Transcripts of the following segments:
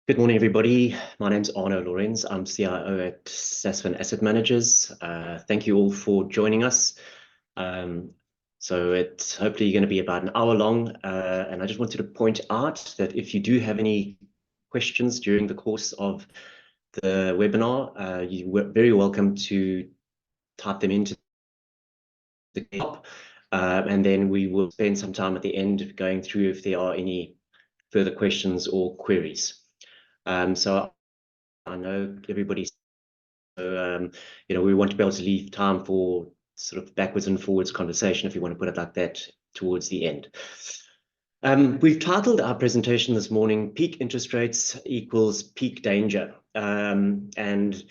Good morning, everybody. My name's Arno Lorenz. I'm CIO at Sasfin Asset Managers. Thank you all for joining us. It's hopefully going to be about an hour long. And I just wanted to point out that if you do have any questions during the course of the webinar, you're very welcome to type them into the top. And then we will spend some time at the end going through if there are any further questions or queries. So I know everybody's, we want to be able to leave time for sort of backwards and forwards conversation, if you want to put it like that, towards the end. We've titled our presentation this morning, Peak Interest Rates Equals Peak Danger. If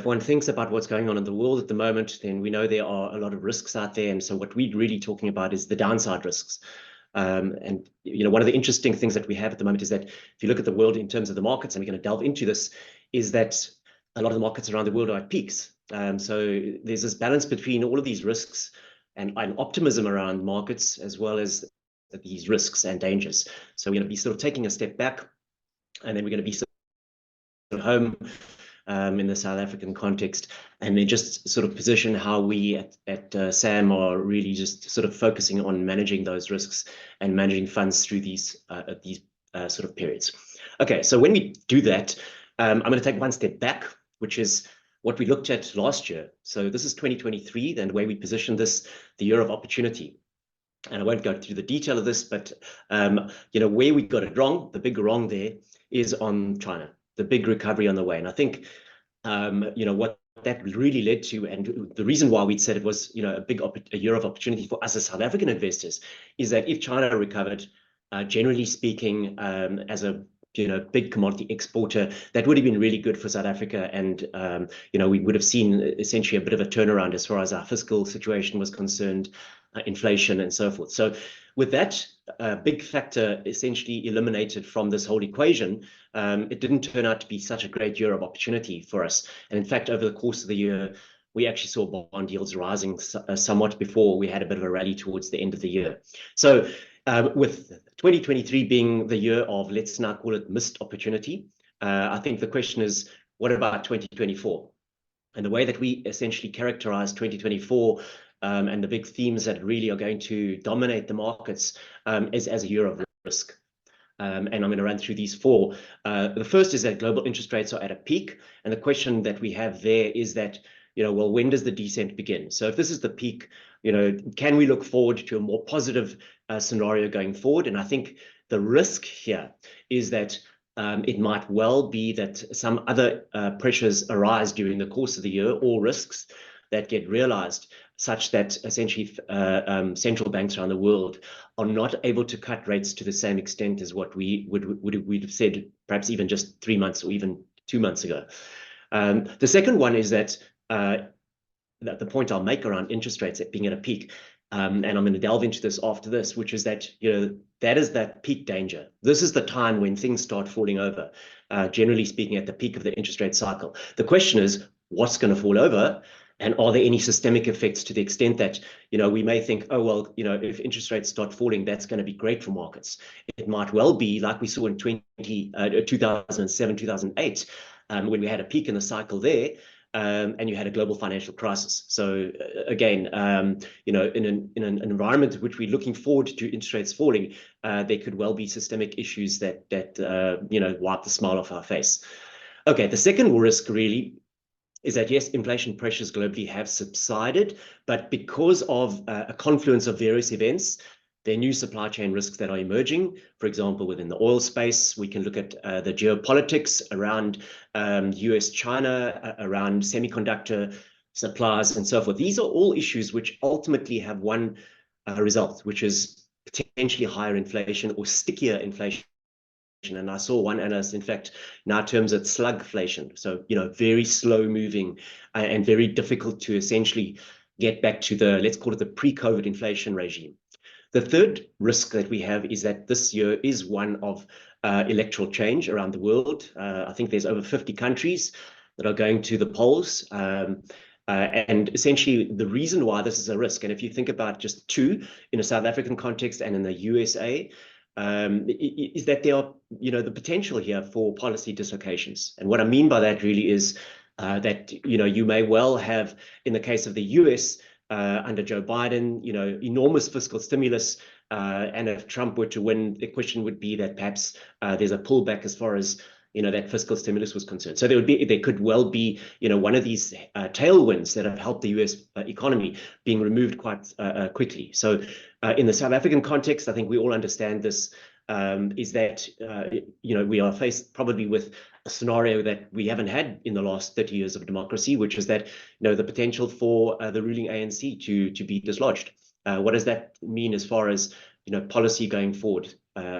one thinks about what's going on in the world at the moment, then we know there are a lot of risks out there. And so what we're really talking about is the downside risks. One of the interesting things that we have at the moment is that if you look at the world in terms of the markets, and we're going to delve into this, is that a lot of the markets around the world are at peaks. So there's this balance between all of these risks and optimism around markets, as well as these risks and dangers. So we're going to be sort of taking a step back, and then we're going to be sort of home in the South African context, and then just sort of position how we at SAM are really just sort of focusing on managing those risks and managing funds through these sort of periods. Okay, so when we do that, I'm going to take one step back, which is what we looked at last year. So this is 2023, then the way we positioned this, the year of opportunity. And I won't go through the detail of this, but where we got it wrong, the big wrong there is on China, the big recovery on the way. And I think, what that really led to, and the reason why we'd said it was, a year of opportunity for us as South African investors, is that if China recovered, generally speaking, as a big commodity exporter, that would have been really good for South Africa. And, we would have seen essentially a bit of a turnaround as far as our fiscal situation was concerned, inflation and so forth. So with that big factor essentially eliminated from this whole equation, it didn't turn out to be such a great year of opportunity for us. And in fact, over the course of the year, we actually saw bond yields rising somewhat before we had a bit of a rally towards the end of the year. So with 2023 being the year of, let's now call it, missed opportunity, I think the question is, what about 2024? And the way that we essentially characterize 2024 and the big themes that really are going to dominate the markets is as a year of risk. And I'm going to run through these four. The first is that global interest rates are at a peak. And the question that we have there is that, well, when does the descent begin? So if this is the peak, can we look forward to a more positive scenario going forward? And I think the risk here is that it might well be that some other pressures arise during the course of the year, or risks that get realized, such that essentially central banks around the world are not able to cut rates to the same extent as what we would have said, perhaps even just 3 months or even 2 months ago. The second one is that the point I'll make around interest rates being at a peak, and I'm going to delve into this after this, which is that that is that peak danger. This is the time when things start falling over, generally speaking, at the peak of the interest rate cycle. The question is, what's going to fall over? And are there any systemic effects, to the extent that, we may think, oh, well, if interest rates start falling, that's going to be great for markets. It might well be like we saw in 2007, 2008, when we had a peak in the cycle there, and you had a global financial crisis. So again, in an environment in which we're looking forward to interest rates falling, there could well be systemic issues that wipe the smile off our face. Okay, the second risk really is that, yes, inflation pressures globally have subsided, but because of a confluence of various events, there are new supply chain risks that are emerging. For example, within the oil space, we can look at the geopolitics around US-China, around semiconductor supplies and so forth. These are all issues which ultimately have one result, which is potentially higher inflation or stickier inflation. And I saw one analyst, in fact, now terms it slugflation. So, very slow moving and very difficult to essentially get back to the, let's call it, the pre-COVID inflation regime. The third risk that we have is that this year is one of electoral change around the world. I think there's over 50 countries that are going to the polls. And essentially, the reason why this is a risk, and if you think about just two in a South African context and in the USA, is that there are, the potential here for policy dislocations. And what I mean by that really is that, you may well have, in the case of the US, under Joe Biden, enormous fiscal stimulus. And if Trump were to win, the question would be that perhaps there's a pullback as far as that fiscal stimulus was concerned. So there could well be one of these tailwinds that have helped the US economy being removed quite quickly. So in the South African context, I think we all understand this, is that we are faced probably with a scenario that we haven't had in the last 30 years of democracy, which is that the potential for the ruling ANC to be dislodged. What does that mean as far as policy going forward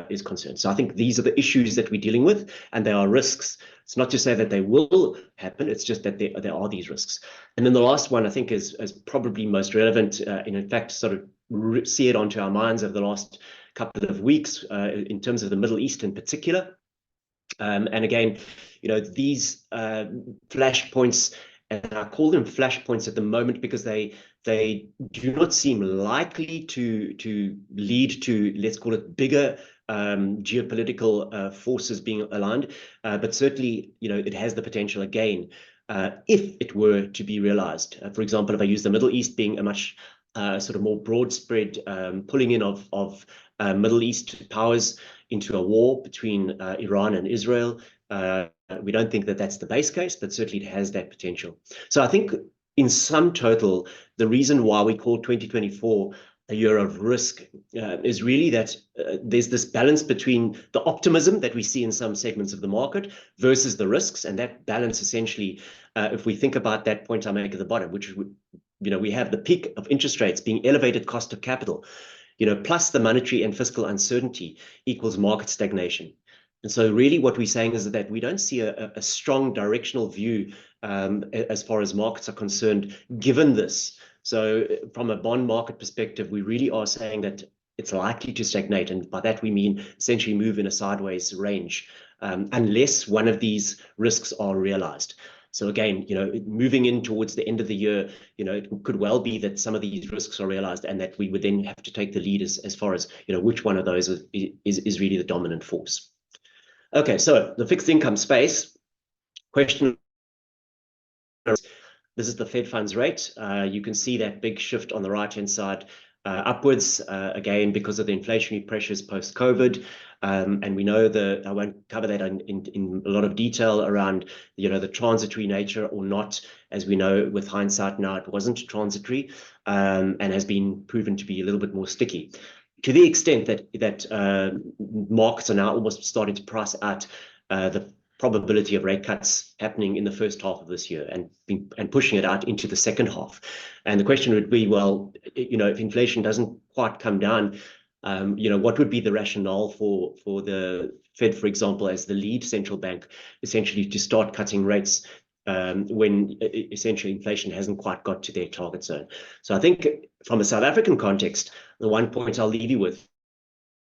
is concerned? So I think these are the issues that we're dealing with, and there are risks. It's not to say that they will happen, it's just that there are these risks. And then the last one I think is probably most relevant, and in fact sort of see it onto our minds over the last couple of weeks in terms of the Middle East in particular. And again, these flashpoints, and I call them flashpoints at the moment because they do not seem likely to lead to, let's call it, bigger geopolitical forces being aligned. But certainly, it has the potential again, if it were to be realized. For example, if I use the Middle East being a much sort of more broad spread pulling in of Middle East powers into a war between Iran and Israel. We don't think that that's the base case, but certainly it has that potential. So I think in sum total, the reason why we call 2024 a year of risk is really that there's this balance between the optimism that we see in some segments of the market versus the risks. And that balance essentially, if we think about that point I make at the bottom, which would, we have the peak of interest rates being elevated cost of capital, plus the monetary and fiscal uncertainty equals market stagnation. And so really what we're saying is that we don't see a strong directional view as far as markets are concerned, given this. So from a bond market perspective, we really are saying that it's likely to stagnate. And by that, we mean essentially move in a sideways range, unless one of these risks are realized. So again, moving in towards the end of the year, it could well be that some of these risks are realized and that we would then have to take the lead as far as, which one of those is really the dominant force. Okay, so the fixed income space question. This is the Fed funds rate. You can see that big shift on the right-hand side upwards, again, because of the inflationary pressures post-COVID. And we know I won't cover that in a lot of detail around, the transitory nature or not. As we know, with hindsight now, it wasn't transitory and has been proven to be a little bit more sticky. To the extent that markets are now almost starting to price out the probability of rate cuts happening in the first half of this year and pushing it out into the second half. And the question would be, well, if inflation doesn't quite come down, what would be the rationale for the Fed, for example, as the lead central bank, essentially to start cutting rates when essentially inflation hasn't quite got to their target zone? So I think from a South African context, the one point I'll leave you with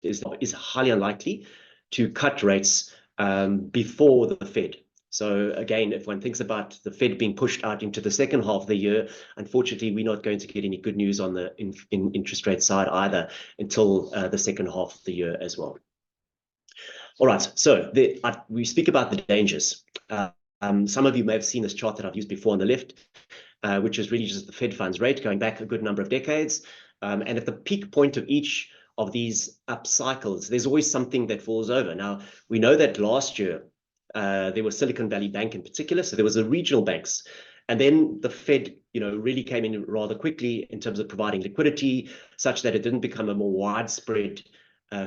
is highly unlikely to cut rates before the Fed. So again, if one thinks about the Fed being pushed out into the second half of the year, unfortunately, we're not going to get any good news on the interest rate side either until the second half of the year as well. All right, so we speak about the dangers. Some of you may have seen this chart that I've used before on the left, which is really just the Fed funds rate going back a good number of decades. And at the peak point of each of these up cycles, there's always something that falls over. Now, we know that last year, there was Silicon Valley Bank in particular, so there was the regional banks. And then the Fed, really came in rather quickly in terms of providing liquidity, such that it didn't become a more widespread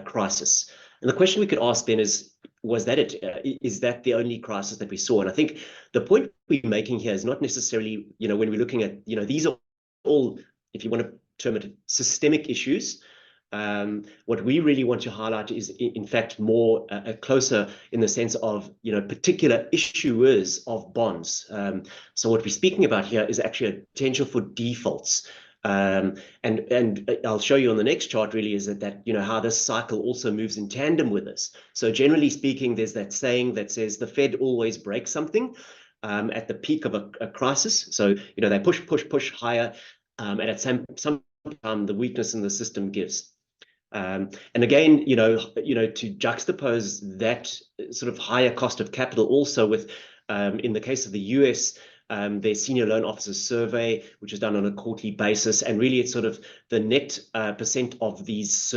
crisis. And the question we could ask then is, was that it? Is that the only crisis that we saw? And I think the point we're making here is not necessarily, when we're looking at, these are all, if you want to term it, systemic issues. What we really want to highlight is, in fact, more closer in the sense of, particular issuers of bonds. So what we're speaking about here is actually a potential for defaults. And I'll show you on the next chart really is that how this cycle also moves in tandem with this. So generally speaking, there's that saying that says the Fed always breaks something at the peak of a crisis. So, they push higher, and at some time the weakness in the system gives. And again, to juxtapose that sort of higher cost of capital also with, in the case of the US, their senior loan officers survey, which is done on a quarterly basis, and really it's sort of the net percent of these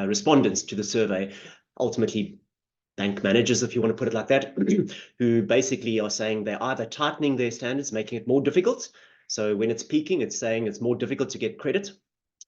respondents to the survey, ultimately bank managers, if you want to put it like that, who basically are saying they're either tightening their standards, making it more difficult. So when it's peaking, it's saying it's more difficult to get credit.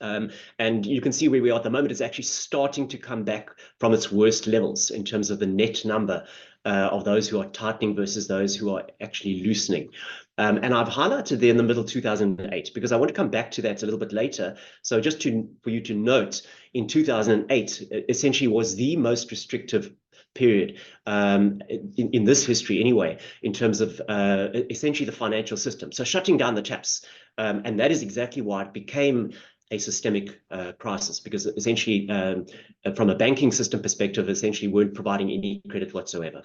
And you can see where we are at the moment. It's actually starting to come back from its worst levels in terms of the net number of those who are tightening versus those who are actually loosening. And I've highlighted there in the middle 2008 because I want to come back to that a little bit later. So just for you to note, in 2008, essentially was the most restrictive period in this history anyway, in terms of essentially the financial system. So shutting down the taps. And that is exactly why it became a systemic crisis, because essentially from a banking system perspective, essentially weren't providing any credit whatsoever.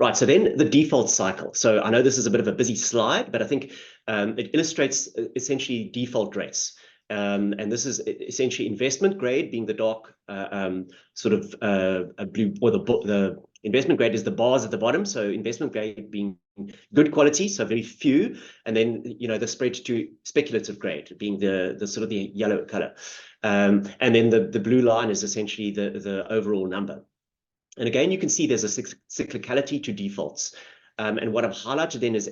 Right, so then the default cycle. So I know this is a bit of a busy slide, but I think it illustrates essentially default rates. And this is essentially investment grade being the dark sort of a blue, or the investment grade is the bars at the bottom. So investment grade being good quality, so very few, and then the spread to speculative grade being the sort of the yellow color, and then the blue line is essentially the overall number. And again, you can see there's a cyclicality to defaults. And what I've highlighted then is,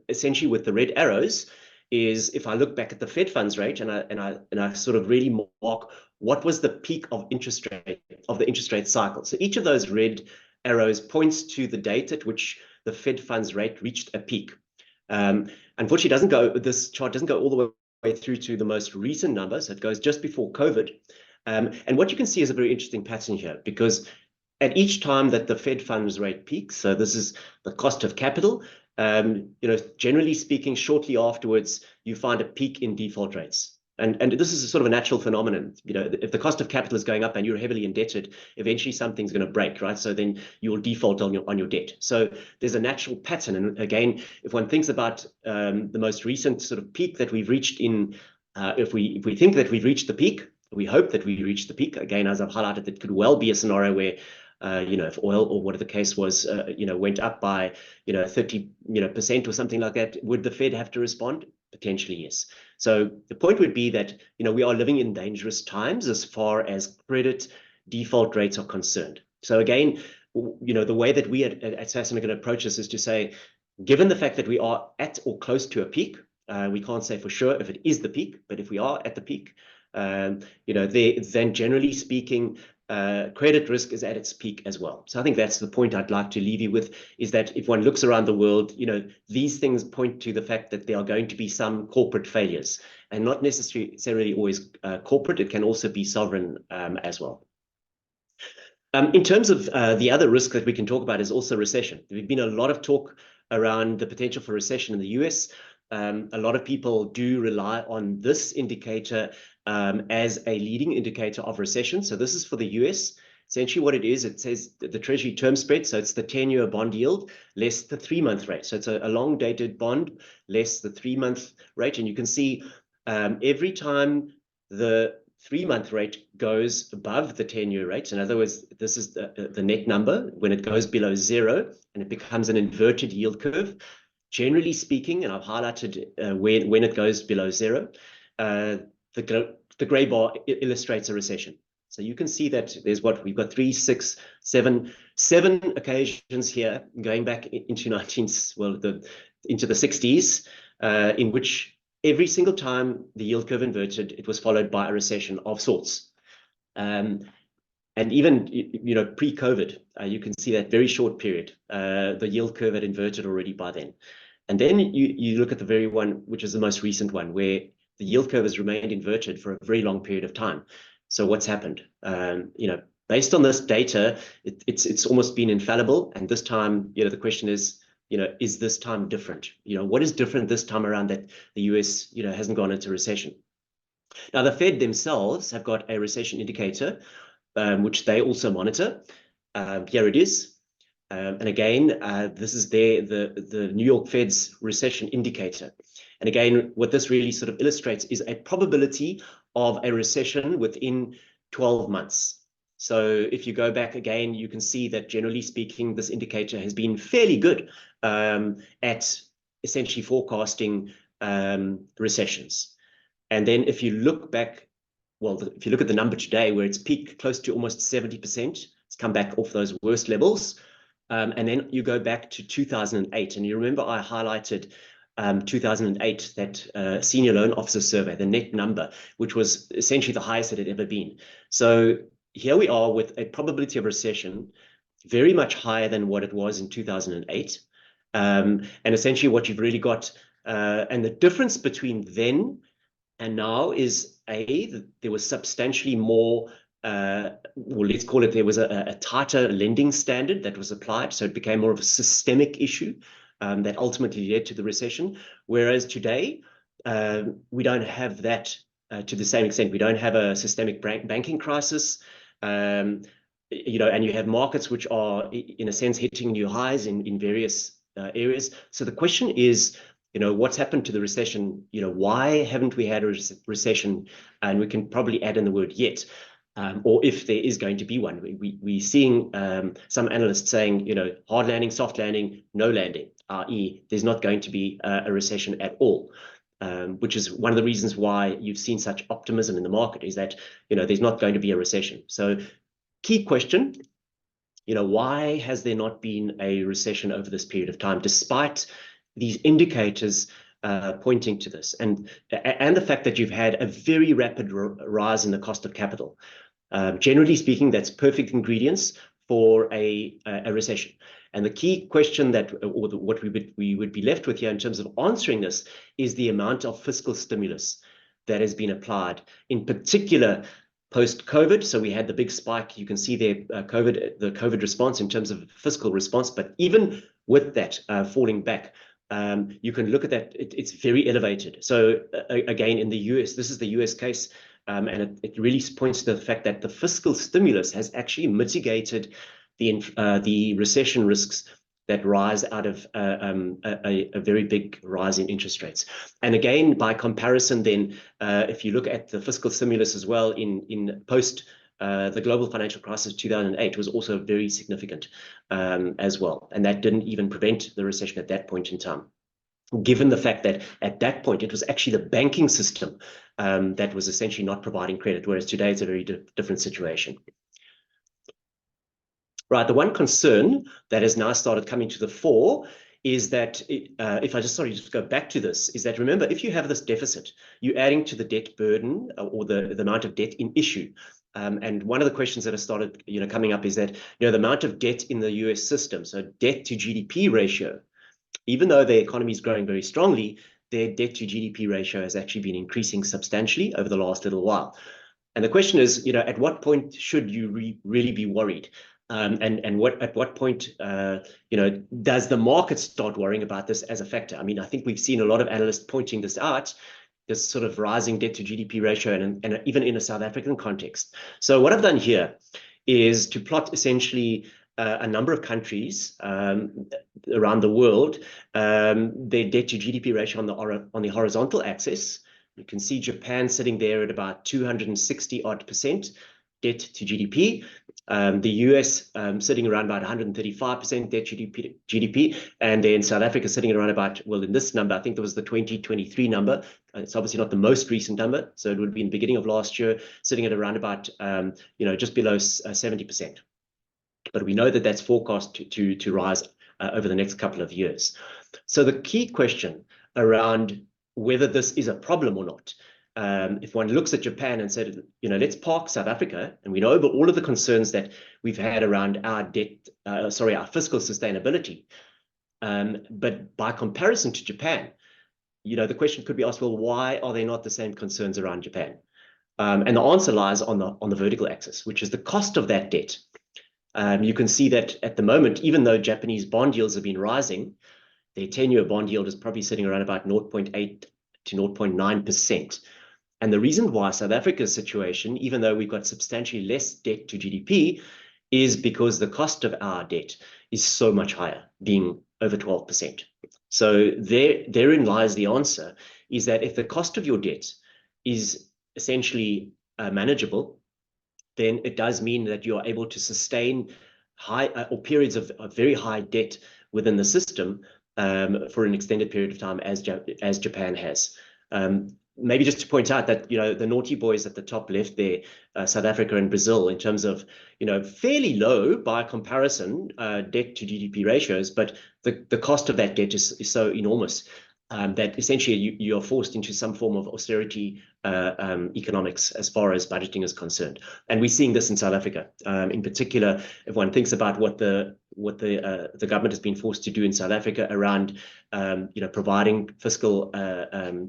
essentially with the red arrows, is if I look back at the Fed funds rate and I sort of really mark what was the peak of the interest rate cycle. So each of those red arrows points to the date at which the Fed funds rate reached a peak. Unfortunately, this chart doesn't go all the way through to the most recent number, so it goes just before COVID. And what you can see is a very interesting pattern here, because at each time that the Fed funds rate peaks, so this is the cost of capital, generally speaking, shortly afterwards, you find a peak in default rates. And this is a sort of a natural phenomenon. If the cost of capital is going up and you're heavily indebted, eventually something's going to break, right? So then you'll default on your debt. So there's a natural pattern. And again, if one thinks about the most recent sort of peak that we've reached if we think that we've reached the peak, we hope that we reached the peak. Again, as I've highlighted, it could well be a scenario where if oil or whatever the case was, went up by 30% or something like that, would the Fed have to respond? Potentially, yes. So the point would be that we are living in dangerous times as far as credit default rates are concerned. So again, the way that we at Sasson are going to approach this is to say, given the fact that we are at or close to a peak, we can't say for sure if it is the peak, but if we are at the peak, then generally speaking, credit risk is at its peak as well. So I think that's the point I'd like to leave you with, is that if one looks around the world, these things point to the fact that there are going to be some corporate failures, and not necessarily always corporate. It can also be sovereign as well. In terms of the other risk that we can talk about is also recession. There's been a lot of talk around the potential for recession in the US. A lot of people do rely on this indicator as a leading indicator of recession. So this is for the US. Essentially what it is, it says the Treasury term spread. So it's the 10-year bond yield less the 3-month rate. So it's a long-dated bond less the 3-month rate. And you can see every time the 3-month rate goes above the 10-year rate, in other words, this is the net number, when it goes below zero and it becomes an inverted yield curve, generally speaking, and I've highlighted when it goes below zero, the gray bar illustrates a recession. So you can see that there's we've got 3, 6, 7 occasions here going back into the 60s, in which every single time the yield curve inverted, it was followed by a recession of sorts. And even pre-COVID, you can see that very short period, the yield curve had inverted already by then. And then you look at the very one, which is the most recent one, where the yield curve has remained inverted for a very long period of time. So what's happened? Based on this data, it's almost been infallible. And this time, the question is this time different? What is different this time around that the US, hasn't gone into recession? Now, the Fed themselves have got a recession indicator, which they also monitor. Here it is. And again, this is the New York Fed's recession indicator. And again, what this really sort of illustrates is a probability of a recession within 12 months. So if you go back again, you can see that generally speaking, this indicator has been fairly good at essentially forecasting recessions. And then if you look back, well, if you look at the number today where it's peaked close to almost 70%, it's come back off those worst levels. And then you go back to 2008. And you remember I highlighted 2008, that senior loan officer survey, the net number, which was essentially the highest it had ever been. So here we are with a probability of recession very much higher than what it was in 2008. And essentially what you've really got, and the difference between then and now is that there was substantially more, well, let's call it, there was a tighter lending standard that was applied. So it became more of a systemic issue that ultimately led to the recession. Whereas today, we don't have that to the same extent. We don't have a systemic banking crisis. And you have markets which are, in a sense, hitting new highs in various areas. So the question is, what's happened to the recession? Why haven't we had a recession? And we can probably add in the word yet, or if there is going to be one. We're seeing some analysts saying, hard landing, soft landing, no landing, i.e. there's not going to be a recession at all, which is one of the reasons why you've seen such optimism in the market, is that, there's not going to be a recession. So key question, why has there not been a recession over this period of time, despite these indicators pointing to this, and the fact that you've had a very rapid rise in the cost of capital? Generally speaking, that's perfect ingredients for a recession. And the key question what we would be left with here in terms of answering this is the amount of fiscal stimulus that has been applied, in particular post-COVID. So we had the big spike. You can see there the COVID response in terms of fiscal response. But even with that falling back, you can look at that. It's very elevated. So again, in the US, this is the US case. And it really points to the fact that the fiscal stimulus has actually mitigated the recession risks that rise out of a very big rise in interest rates. And again, by comparison, then, if you look at the fiscal stimulus as well in post the global financial crisis 2008 was also very significant as well. And that didn't even prevent the recession at that point in time, given the fact that at that point, it was actually the banking system that was essentially not providing credit, whereas today it's a very different situation. Right, the one concern that has now started coming to the fore is that, if I just go back to this, is that, remember, if you have this deficit, you're adding to the debt burden or the amount of debt in issue. And one of the questions that have started coming up is that, the amount of debt in the US system, so debt to GDP ratio, even though the economy is growing very strongly, their debt to GDP ratio has actually been increasing substantially over the last little while. And the question is, at what point should you really be worried? And at what point, does the market start worrying about this as a factor? I mean, I think we've seen a lot of analysts pointing this out, this sort of rising debt to GDP ratio, and even in a South African context. So what I've done here is to plot essentially a number of countries around the world, their debt to GDP ratio on the horizontal axis. You can see Japan sitting there at about 260% debt to GDP. The US sitting around about 135% debt to GDP, and then South Africa sitting around about, well, in this number, I think there was the 2023 number. It's obviously not the most recent number, so it would be in the beginning of last year, sitting at around about, just below 70%. But we know that that's forecast to rise over the next couple of years. So the key question around whether this is a problem or not, if one looks at Japan and said, let's park South Africa, and we know about all of the concerns that we've had around our our fiscal sustainability. But by comparison to Japan, the question could be asked, well, why are there not the same concerns around Japan? And the answer lies on the vertical axis, which is the cost of that debt. You can see that at the moment, even though Japanese bond yields have been rising, their 10-year bond yield is probably sitting around about 0.8 to 0.9%. And the reason why South Africa's situation, even though we've got substantially less debt to GDP, is because the cost of our debt is so much higher, being over 12%. So therein lies the answer, is that if the cost of your debt is essentially manageable, then it does mean that you're able to sustain high or periods of very high debt within the system for an extended period of time, as Japan has. Maybe just to point out that, the naughty boys at the top left there, South Africa and Brazil, in terms of, fairly low by comparison debt to GDP ratios, but the cost of that debt is so enormous that essentially you are forced into some form of austerity economics as far as budgeting is concerned. And we're seeing this in South Africa. In particular, if one thinks about what the government has been forced to do in South Africa around providing fiscal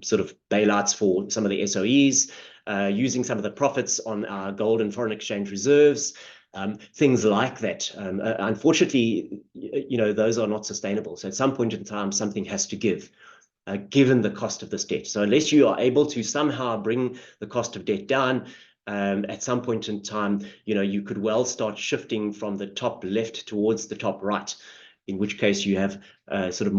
sort of bailouts for some of the SOEs, using some of the profits on our gold and foreign exchange reserves, things like that. Unfortunately, those are not sustainable. So at some point in time, something has to give. Given the cost of this debt. So unless you are able to somehow bring the cost of debt down, at some point in time, you could well start shifting from the top left towards the top right, in which case you have sort of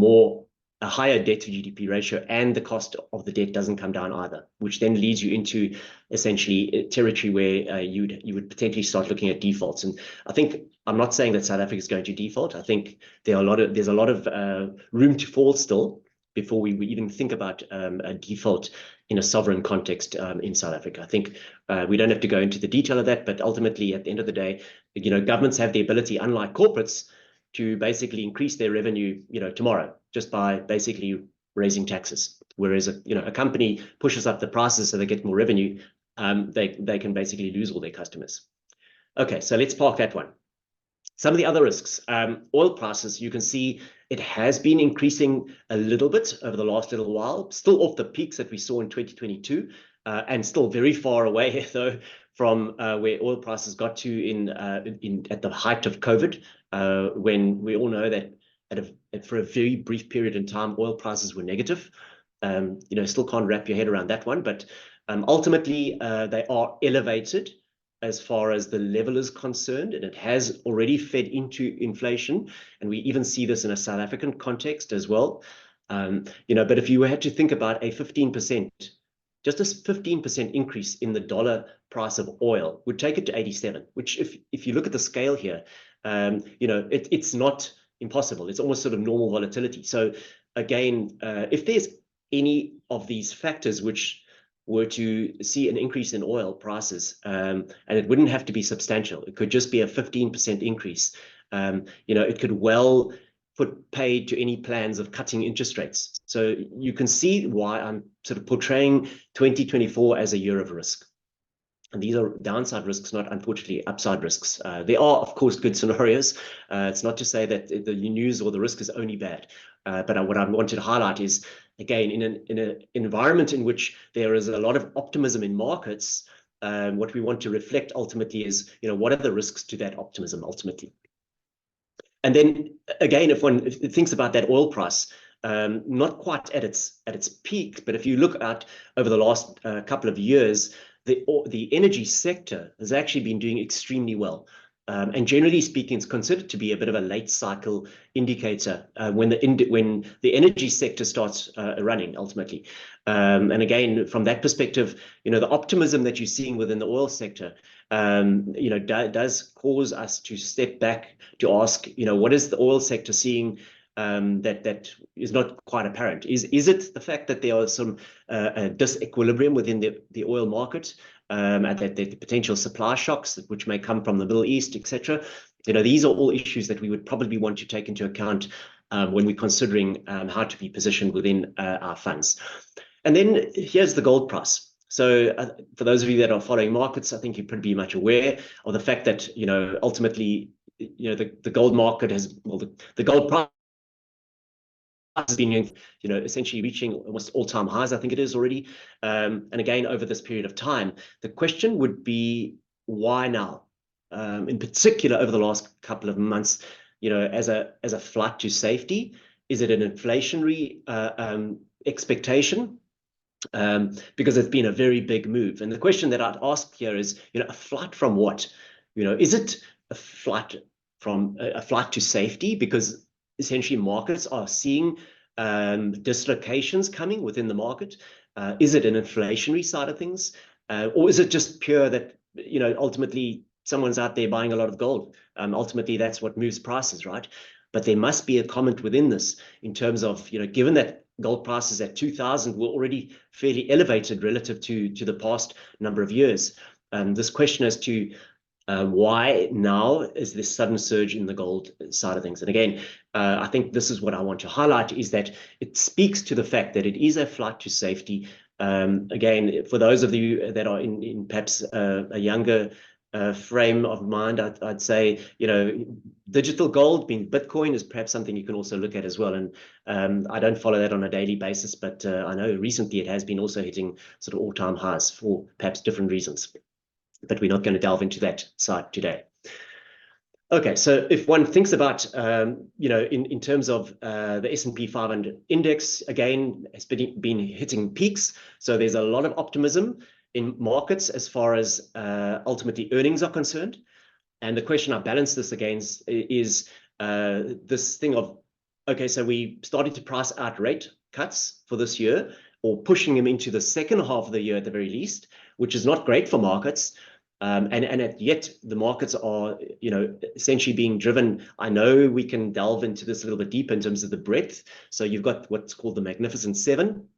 a higher debt to GDP ratio, and the cost of the debt doesn't come down either, which then leads you into essentially territory where you would potentially start looking at defaults. And I think, I'm not saying that South Africa is going to default. I think there's a lot of room to fall still before we even think about a default in a sovereign context in South Africa. I think we don't have to go into the detail of that, but ultimately, at the end of the day, governments have the ability, unlike corporates, to basically increase their revenue, tomorrow, just by basically raising taxes. Whereas a company pushes up the prices so they get more revenue, they can basically lose all their customers. Okay, so let's park that one. Some of the other risks, oil prices, you can see it has been increasing a little bit over the last little while, still off the peaks that we saw in 2022, and still very far away, though, from where oil prices got to at the height of COVID, when we all know that for a very brief period in time, oil prices were negative. Still can't wrap your head around that one, but ultimately they are elevated as far as the level is concerned, and it has already fed into inflation. And we even see this in a South African context as well. But if you had to think about a 15%, just a 15% increase in the dollar price of oil would take it to 87, which if you look at the scale here, it's not impossible. It's almost sort of normal volatility. So again, if there's any of these factors which were to see an increase in oil prices, and it wouldn't have to be substantial. It could just be a 15% increase. It could well put paid to any plans of cutting interest rates. So you can see why I'm sort of portraying 2024 as a year of risk. And these are downside risks, not unfortunately upside risks. There are, of course, good scenarios. It's not to say that the news or the risk is only bad. But what I wanted to highlight is, again, in an environment in which there is a lot of optimism in markets, what we want to reflect ultimately is, what are the risks to that optimism ultimately? And then again, if one thinks about that oil price, not quite at its peak, but if you look at over the last couple of years, the energy sector has actually been doing extremely well. And generally speaking, it's considered to be a bit of a late cycle indicator when the energy sector starts running ultimately. And again, from that perspective, the optimism that you're seeing within the oil sector, does cause us to step back to ask, what is the oil sector seeing that is not quite apparent? Is it the fact that there are some disequilibrium within the oil market, and that the potential supply shocks which may come from the Middle East, etc.? These are all issues that we would probably want to take into account when we're considering how to be positioned within our funds. And then here's the gold price. So for those of you that are following markets, I think you're pretty much aware of the fact that, ultimately, the gold market the gold price has been, essentially reaching almost all-time highs, I think it is already. And again, over this period of time, the question would be, why now? In particular, over the last couple of months, as a flight to safety, is it an inflationary expectation? Because it's been a very big move. And the question that I'd ask here is, a flight from what? Is it a flight to safety? Because essentially markets are seeing dislocations coming within the market. Is it an inflationary side of things? Or is it just pure that, ultimately someone's out there buying a lot of gold? Ultimately, that's what moves prices, right? But there must be a comment within this in terms of, given that gold prices at 2000 were already fairly elevated relative to the past number of years. This question as to why now is this sudden surge in the gold side of things? And again, I think this is what I want to highlight, is that it speaks to the fact that it is a flight to safety. Again, for those of you that are in perhaps a younger frame of mind, I'd say, digital gold, being Bitcoin, is perhaps something you can also look at as well. And I don't follow that on a daily basis, but I know recently it has been also hitting sort of all-time highs for perhaps different reasons. But we're not going to delve into that side today. Okay, so if one thinks about, in terms of the S&P 500 index, again, it's been hitting peaks. So there's a lot of optimism in markets as far as ultimately earnings are concerned. And the question I balance this against is this thing of, okay, so we started to price out rate cuts for this year, or pushing them into the second half of the year at the very least, which is not great for markets. And yet the markets are, essentially being driven. I know we can delve into this a little bit deeper in terms of the breadth. So you've got what's called the Magnificent Seven,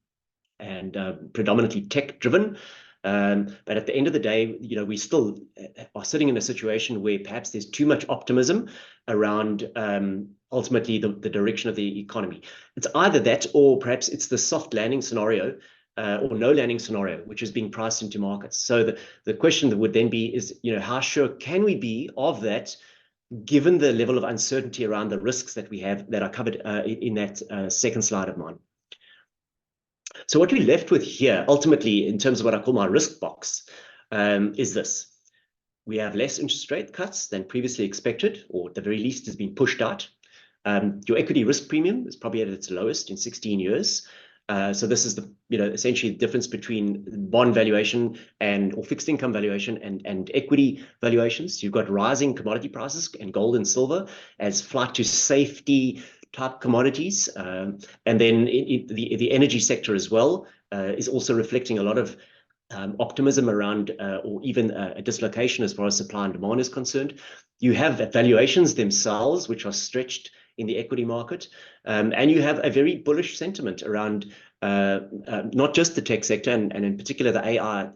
and predominantly tech driven. But at the end of the day, we still are sitting in a situation where perhaps there's too much optimism around ultimately the direction of the economy. It's either that, or perhaps it's the soft landing scenario, or no landing scenario, which is being priced into markets. So the question that would then be is, how sure can we be of that, given the level of uncertainty around the risks that we have that are covered in that second slide of mine. So what we're left with here, ultimately, in terms of what I call my risk box, is this. We have less interest rate cuts than previously expected, or at the very least has been pushed out. Your equity risk premium is probably at its lowest in 16 years. So this is the, essentially the difference between bond valuation or fixed income valuation and equity valuations. You've got rising commodity prices and gold and silver as flight to safety type commodities. And then the energy sector as well is also reflecting a lot of optimism around, or even a dislocation as far as supply and demand is concerned. You have valuations themselves, which are stretched in the equity market. And you have a very bullish sentiment around not just the tech sector, and in particular the AI.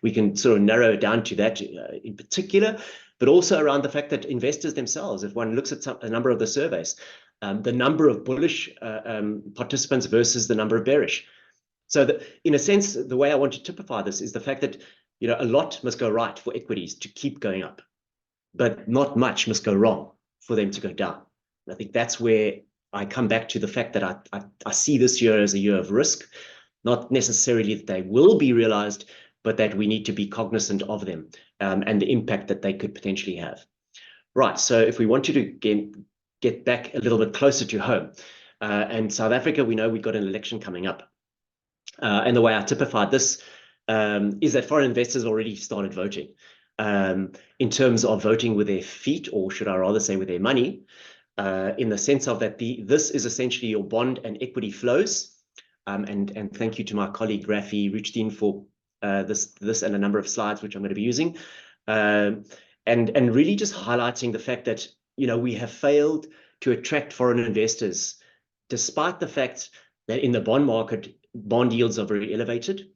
We can sort of narrow it down to that in particular, but also around the fact that investors themselves, if one looks at a number of the surveys, the number of bullish participants versus the number of bearish. So in a sense, the way I want to typify this is the fact that a lot must go right for equities to keep going up, but not much must go wrong for them to go down. And I think that's where I come back to the fact that I see this year as a year of risk, not necessarily that they will be realized, but that we need to be cognizant of them and the impact that they could potentially have. Right, so if we want you to get back a little bit closer to home, and South Africa, we know we've got an election coming up. And the way I typified this is that foreign investors already started voting. In terms of voting with their feet, or should I rather say with their money, in the sense of that this is essentially your bond and equity flows. And thank you to my colleague Rafi Ruchtin for this and a number of slides which I'm going to be using. And really just highlighting the fact that we have failed to attract foreign investors, despite the fact that in the bond market, bond yields are very elevated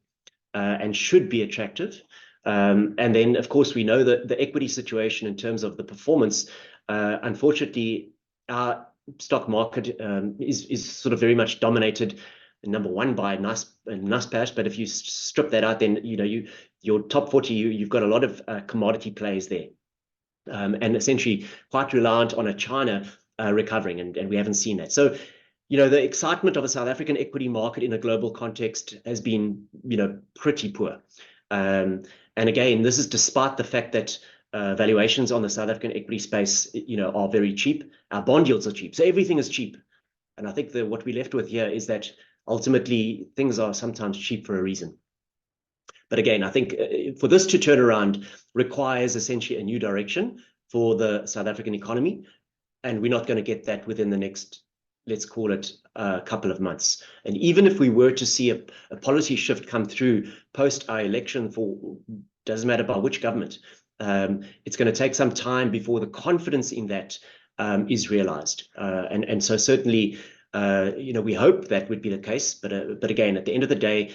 and should be attractive. And then, of course, we know that the equity situation in terms of the performance, unfortunately, our stock market is sort of very much dominated, number one, by Naspers. But if you strip that out, then your top 40, you've got a lot of commodity plays there, and essentially quite reliant on a China recovering, and we haven't seen that. So the excitement of a South African equity market in a global context has been pretty poor. And again, this is despite the fact that valuations on the South African equity space are very cheap. Our bond yields are cheap, so everything is cheap. And I think that what we're left with here is that ultimately things are sometimes cheap for a reason. But again, I think for this to turn around requires essentially a new direction for the South African economy, and we're not going to get that within the next let's call it a couple of months. And even if we were to see a policy shift come through post our election, for doesn't matter by which government, it's going to take some time before the confidence in that is realized. And so certainly, we hope that would be the case. But again, at the end of the day,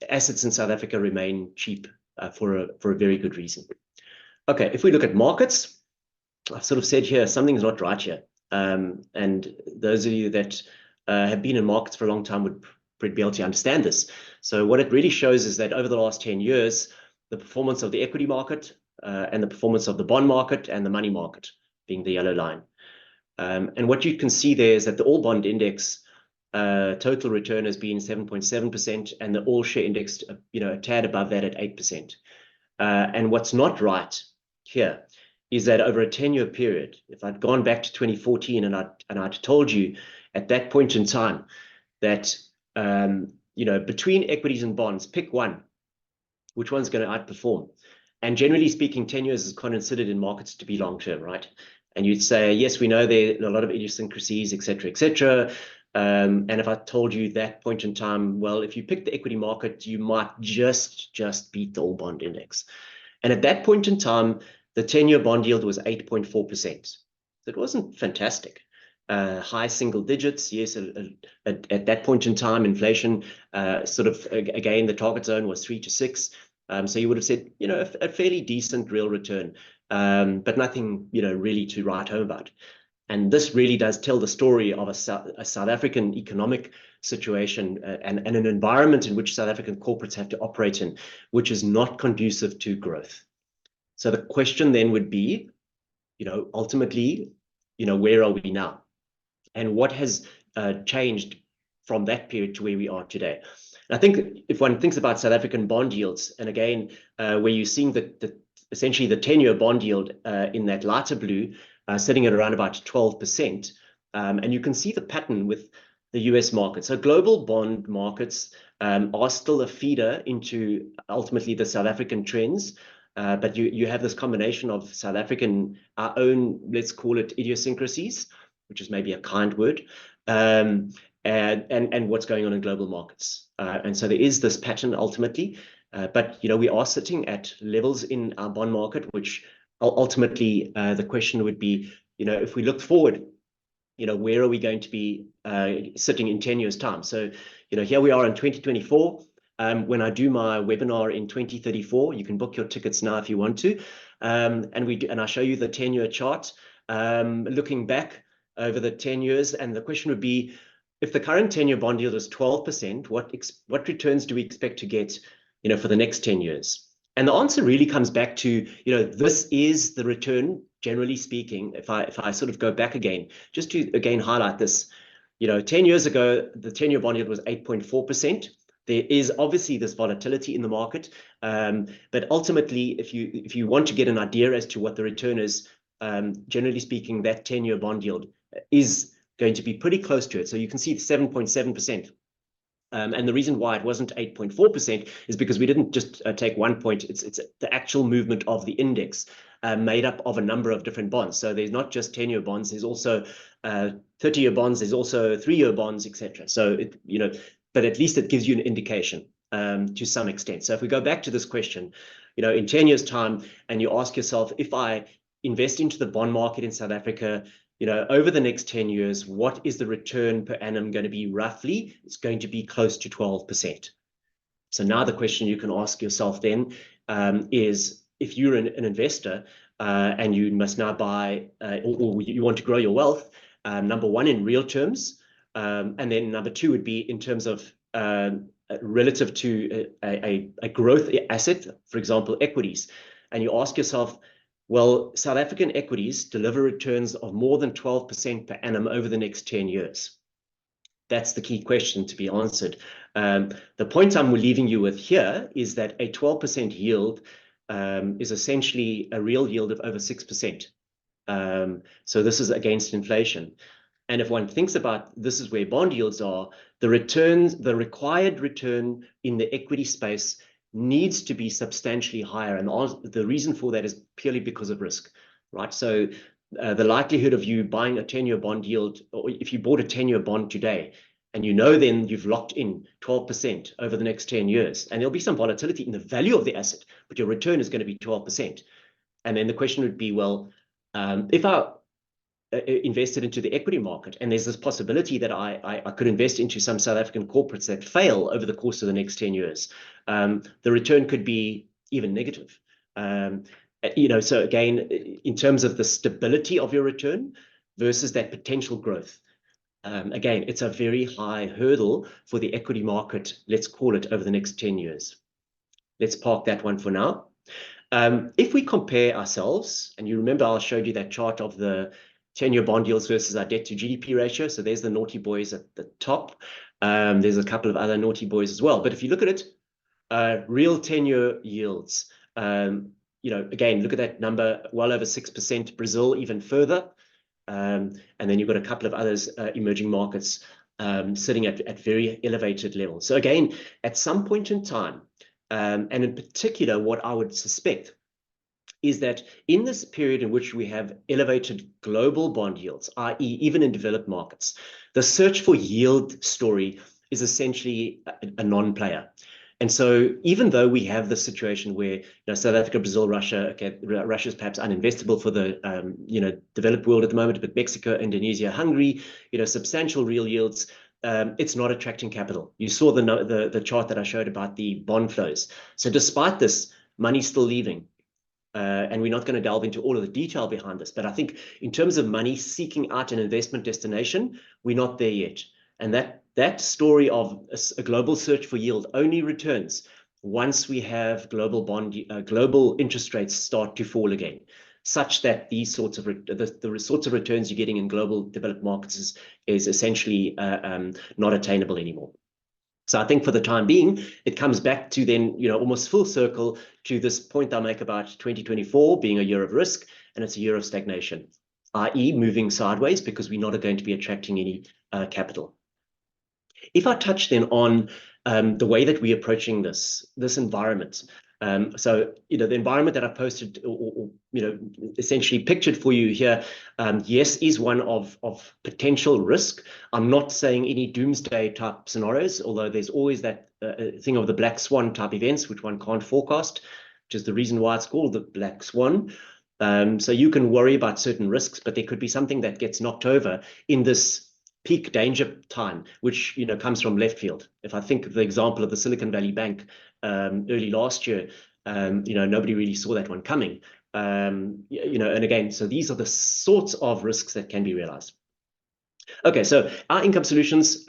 assets in South Africa remain cheap for a very good reason. Okay, if we look at markets, I've sort of said here, something's not right here. And those of you that have been in markets for a long time would be able to understand this. So what it really shows is that over the last 10 years, the performance of the equity market and the performance of the bond market and the money market being the yellow line. And what you can see there is that the all bond index total return has been 7.7%, and the all share index, a tad above that at 8%. And what's not right here is that over a 10-year period, if I'd gone back to 2014 and I'd told you at that point in time that between equities and bonds, pick one, which one's going to outperform? And generally speaking, 10 years is considered in markets to be long term, right? And you'd say, yes, we know there are a lot of idiosyncrasies, et cetera, et cetera. And if I told you that point in time, well, if you pick the equity market, you might just beat the all bond index. And at that point in time, the 10-year bond yield was 8.4%. So it wasn't fantastic. High single digits, yes. At that point in time, inflation again, the target zone was 3 to 6. So you would have said, a fairly decent real return, but nothing, really to write home about. And this really does tell the story of a South African economic situation and an environment in which South African corporates have to operate in, which is not conducive to growth. So the question then would be, ultimately, where are we now? And what has changed from that period to where we are today? And I think if one thinks about South African bond yields, and again, where you're seeing essentially the 10-year bond yield in that lighter blue, sitting at around about 12%. And you can see the pattern with the US market. So global bond markets are still a feeder into ultimately the South African trends. But you have this combination of South African, our own, let's call it idiosyncrasies, which is maybe a kind word, and what's going on in global markets. And so there is this pattern ultimately. But, we are sitting at levels in our bond market, which ultimately the question would be, if we look forward, where are we going to be sitting in 10 years' time? So, here we are in 2024. When I do my webinar in 2034, you can book your tickets now if you want to. And I show you the 10-year chart, looking back over the 10 years. And the question would be, if the current 10-year bond yield is 12%, what returns do we expect to get, for the next 10 years? And the answer really comes back to, this is the return, generally speaking. If I sort of go back again, just to again highlight this, 10 years ago, the 10-year bond yield was 8.4%. There is obviously this volatility in the market, but ultimately, if you want to get an idea as to what the return is, generally speaking, that 10-year bond yield is going to be pretty close to it. So you can see 7.7%. And the reason why it wasn't 8.4% is because we didn't just take 1 point. It's the actual movement of the index made up of a number of different bonds. So there's not just 10-year bonds. There's also 30-year bonds. There's also 3-year bonds, etc. So but at least it gives you an indication to some extent. So if we go back to this question, in 10 years' time, and you ask yourself, if I invest into the bond market in South Africa, over the next 10 years, what is the return per annum going to be roughly? It's going to be close to 12%. So now the question you can ask yourself then is, if you're an investor and you must now buy or you want to grow your wealth, number one, in real terms, and then number two would be in terms of relative to a growth asset, for example, equities. And you ask yourself, well, South African equities deliver returns of more than 12% per annum over the next 10 years. That's the key question to be answered. The point I'm leaving you with here is that a 12% yield is essentially a real yield of over 6%. So this is against inflation. And if one thinks about this is where bond yields are, the required return in the equity space needs to be substantially higher. And the reason for that is purely because of risk, right? So the likelihood of you buying a 10-year bond yield, or if you bought a 10-year bond today, and you know then you've locked in 12% over the next 10 years, and there'll be some volatility in the value of the asset, but your return is going to be 12%. And then the question would be, well, if I invested into the equity market, and there's this possibility that I could invest into some South African corporates that fail over the course of the next 10 years, the return could be even negative. So again, in terms of the stability of your return versus that potential growth, again, it's a very high hurdle for the equity market, let's call it, over the next 10 years. Let's park that one for now. If we compare ourselves, and you remember I showed you that chart of the 10-year bond yields versus our debt to GDP ratio. So there's the naughty boys at the top. There's a couple of other naughty boys as well. But if you look at it, real 10-year yields, again, look at that number, well over 6%, Brazil even further. And then you've got a couple of others, emerging markets, sitting at very elevated levels. So again, at some point in time, and in particular, what I would suspect is that in this period in which we have elevated global bond yields, i.e. even in developed markets, the search for yield story is essentially a non-player. And so even though we have the situation where South Africa, Brazil, Russia, okay, Russia is perhaps uninvestable for the developed world at the moment, but Mexico, Indonesia, Hungary, substantial real yields, it's not attracting capital. You saw the chart that I showed about the bond flows. So despite this, money's still leaving. And we're not going to delve into all of the detail behind this. But I think in terms of money seeking out an investment destination, we're not there yet. And that story of a global search for yield only returns once we have global interest rates start to fall again, such that these sorts of the sorts of returns you're getting in global developed markets is essentially not attainable anymore. So I think for the time being, it comes back to then, almost full circle to this point I make about 2024 being a year of risk, and it's a year of stagnation, i.e. moving sideways because we're not going to be attracting any capital. If I touch then on the way that we're approaching this environment, so the environment that I posted or essentially pictured for you here, yes, is one of potential risk. I'm not saying any doomsday type scenarios, although there's always that thing of the black swan type events which one can't forecast, which is the reason why it's called the black swan. So you can worry about certain risks, but there could be something that gets knocked over in this peak danger time, which comes from left field. If I think of the example of the Silicon Valley Bank early last year, nobody really saw that one coming. And again, so these are the sorts of risks that can be realized. Okay, so our income solutions,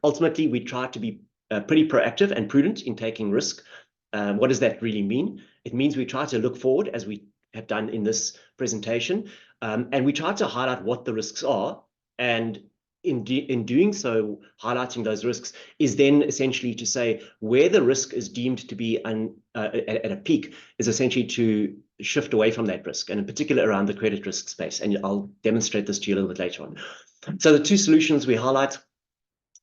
ultimately, we try to be pretty proactive and prudent in taking risk. What does that really mean? It means we try to look forward, as we have done in this presentation, and we try to highlight what the risks are, and in doing so, highlighting those risks is then essentially to say where the risk is deemed to be at a peak is essentially to shift away from that risk, and in particular around the credit risk space. And I'll demonstrate this to you a little bit later on. So the two solutions we highlight,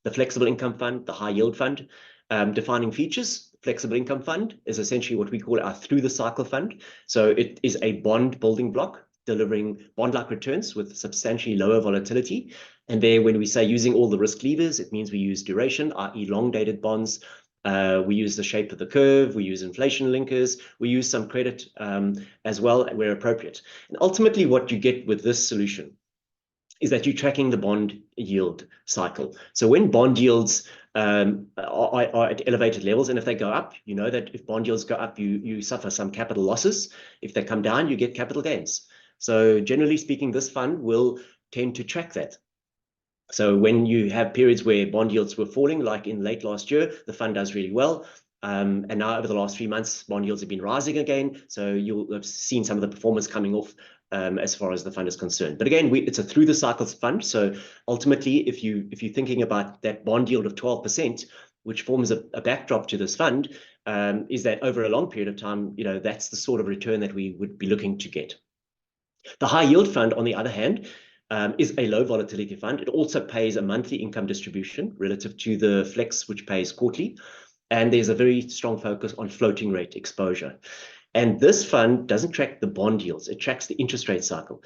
the flexible income fund, the high yield fund. Defining features, flexible income fund is essentially what we call our through the cycle fund. So it is a bond building block, delivering bond-like returns with substantially lower volatility. And there, when we say using all the risk levers, it means we use duration, i.e. long-dated bonds. We use the shape of the curve. We use inflation linkers. We use some credit as well where appropriate. And ultimately, what you get with this solution is that you're tracking the bond yield cycle. So when bond yields are at elevated levels, and if they go up, you know that if bond yields go up, you suffer some capital losses. If they come down, you get capital gains. So generally speaking, this fund will tend to track that. So when you have periods where bond yields were falling, like in late last year, the fund does really well. And now over the last 3 months, bond yields have been rising again. So you'll have seen some of the performance coming off as far as the fund is concerned. But again, it's a through the cycles fund. So ultimately, if you're thinking about that bond yield of 12%, which forms a backdrop to this fund, is that over a long period of time, that's the sort of return that we would be looking to get. The high yield fund, on the other hand, is a low volatility fund. It also pays a monthly income distribution relative to the flex, which pays quarterly. And there's a very strong focus on floating rate exposure. And this fund doesn't track the bond yields. It tracks the interest rate cycle.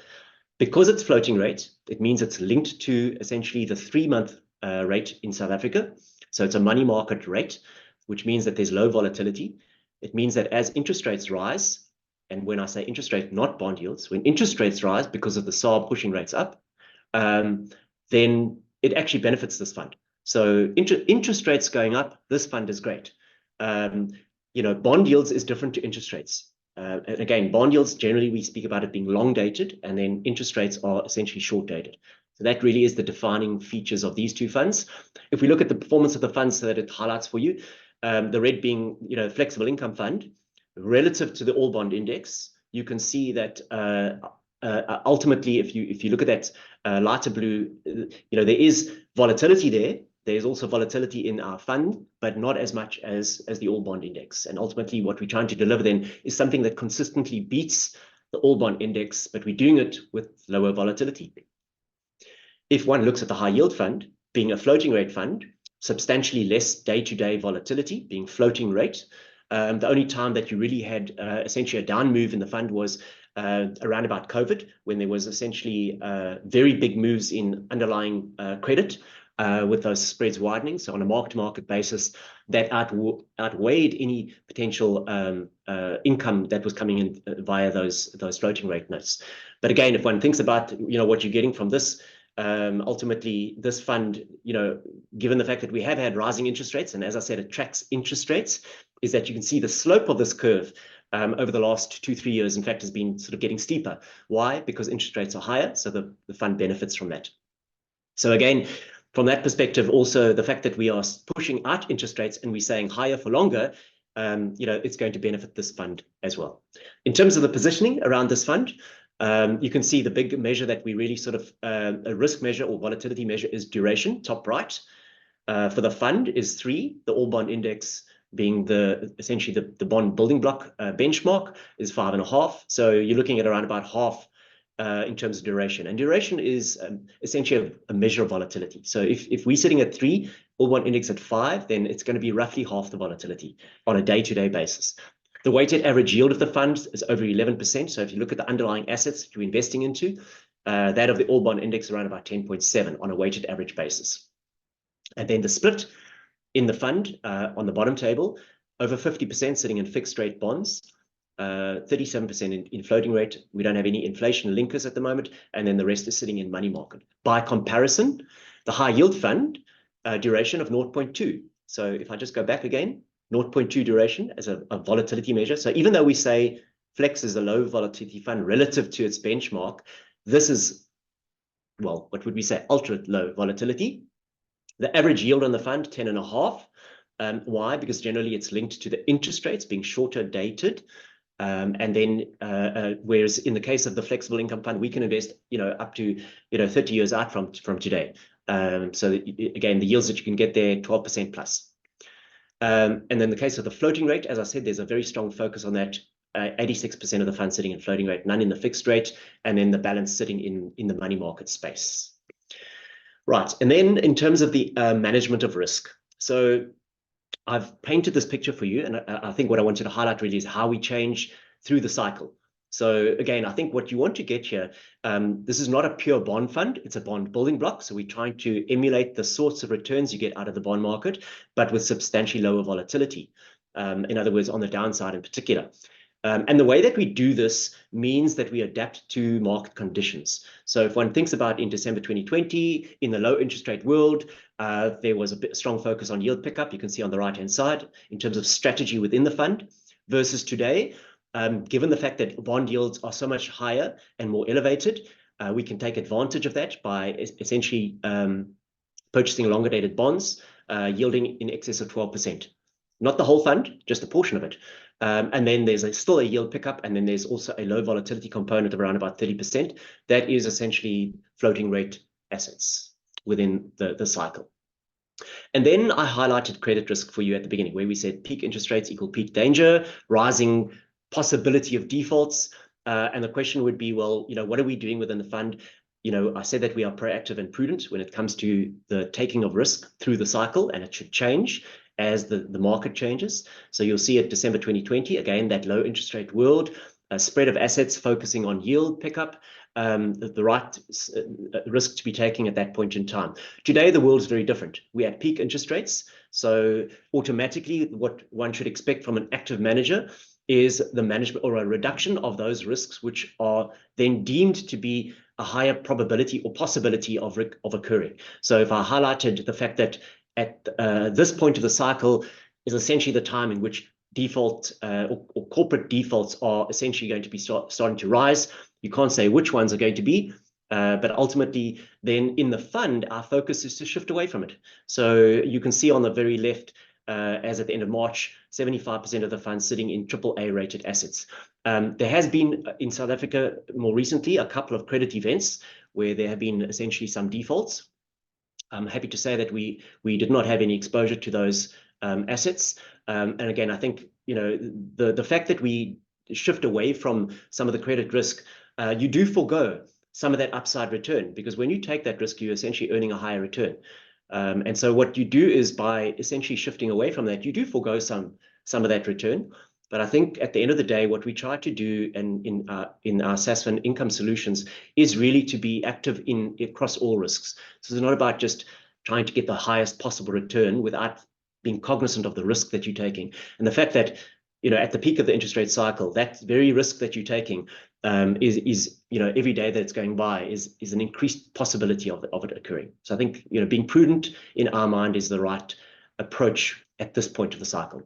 Because it's floating rate, it means it's linked to essentially the 3-month rate in South Africa. So it's a money market rate, which means that there's low volatility. It means that as interest rates rise, and when I say interest rate, not bond yields, when interest rates rise because of the SARB pushing rates up, then it actually benefits this fund. So interest rates going up, this fund is great. Bond yields is different to interest rates. And again, bond yields, generally we speak about it being long dated, and then interest rates are essentially short dated. So that really is the defining features of these two funds. If we look at the performance of the funds that it highlights for you, the red being, flexible income fund, relative to the all bond index, you can see that ultimately, if you look at that lighter blue, there is volatility there. There's also volatility in our fund, but not as much as the all bond index. And ultimately, what we're trying to deliver then is something that consistently beats the all bond index, but we're doing it with lower volatility. If one looks at the high yield fund, being a floating rate fund, substantially less day-to-day volatility, being floating rate. The only time that you really had essentially a down move in the fund was around about COVID, when there was essentially very big moves in underlying credit with those spreads widening. So on a mark-to-market basis, that outweighed any potential income that was coming in via those floating rate notes. But again, if one thinks about what you're getting from this, ultimately this fund, given the fact that we have had rising interest rates, and as I said, it tracks interest rates, is that you can see the slope of this curve over the last 2-3 years, in fact, has been sort of getting steeper. Why? Because interest rates are higher, so the fund benefits from that. So again, from that perspective, also the fact that we are pushing out interest rates and we're saying higher for longer, it's going to benefit this fund as well. In terms of the positioning around this fund, you can see the big measure that we really sort of, a risk measure or volatility measure is duration, top right. For the fund is 3, the all bond index being essentially the bond building block benchmark is 5.5. So you're looking at around about half in terms of duration. And duration is essentially a measure of volatility. So if we're sitting at 3, all bond index at 5, then it's going to be roughly half the volatility on a day-to-day basis. The weighted average yield of the fund is over 11%. So if you look at the underlying assets that you're investing into, that of the all bond index around about 10.7 on a weighted average basis. And then the split in the fund on the bottom table, over 50% sitting in fixed rate bonds, 37% in floating rate. We don't have any inflation linkers at the moment. And then the rest is sitting in money market. By comparison, the high yield fund duration of 0.2. So if I just go back again, 0.2 duration as a volatility measure. So even though we say Flex is a low volatility fund relative to its benchmark, this is, well, what would we say, ultra low volatility. The average yield on the fund, 10.5. Why? Because generally it's linked to the interest rates being shorter dated. And then, whereas in the case of the flexible income fund, we can invest, up to, 30 years out from today. So again, the yields that you can get there, 12% plus. And then the case of the floating rate, as I said, there's a very strong focus on that. 86% of the fund sitting in floating rate, none in the fixed rate, and then the balance sitting in the money market space. Right, and then in terms of the management of risk. So I've painted this picture for you, and I think what I wanted to highlight really is how we change through the cycle. So again, I think what you want to get here, this is not a pure bond fund, it's a bond building block. So we're trying to emulate the sorts of returns you get out of the bond market, but with substantially lower volatility. In other words, on the downside in particular. And the way that we do this means that we adapt to market conditions. So if one thinks about in December 2020, in the low interest rate world, there was a strong focus on yield pickup. You can see on the right-hand side in terms of strategy within the fund versus today. Given the fact that bond yields are so much higher and more elevated, we can take advantage of that by essentially purchasing longer dated bonds, yielding in excess of 12%. Not the whole fund, just a portion of it. And then there's still a yield pickup, and then there's also a low volatility component of around about 30%. That is essentially floating rate assets within the cycle. And then I highlighted credit risk for you at the beginning, where we said peak interest rates equal peak danger, rising possibility of defaults. And the question would be, well, what are we doing within the fund? I said that we are proactive and prudent when it comes to the taking of risk through the cycle, and it should change as the market changes. So you'll see at December 2020, again, that low interest rate world, spread of assets focusing on yield pickup, the right risk to be taking at that point in time. Today, the world is very different. We have peak interest rates. So automatically, what one should expect from an active manager is the management or a reduction of those risks, which are then deemed to be a higher probability or possibility of occurring. So if I highlighted the fact that at this point of the cycle is essentially the time in which default or corporate defaults are essentially going to be starting to rise. You can't say which ones are going to be, but ultimately then in the fund, our focus is to shift away from it. So you can see on the very left, as at the end of March, 75% of the fund sitting in AAA rated assets. There has been in South Africa more recently a couple of credit events where there have been essentially some defaults. I'm happy to say that we did not have any exposure to those assets. And again, I think the fact that we shift away from some of the credit risk, you do forego some of that upside return, because when you take that risk, you're essentially earning a higher return. And so what you do is by essentially shifting away from that, you do forego some of that return. But I think at the end of the day, what we try to do in our Sasfin Income Solutions is really to be active across all risks. So it's not about just trying to get the highest possible return without being cognizant of the risk that you're taking. And the fact that, at the peak of the interest rate cycle, that very risk that you're taking is every day that it's going by is an increased possibility of it occurring. So I think, being prudent in our mind is the right approach at this point of the cycle.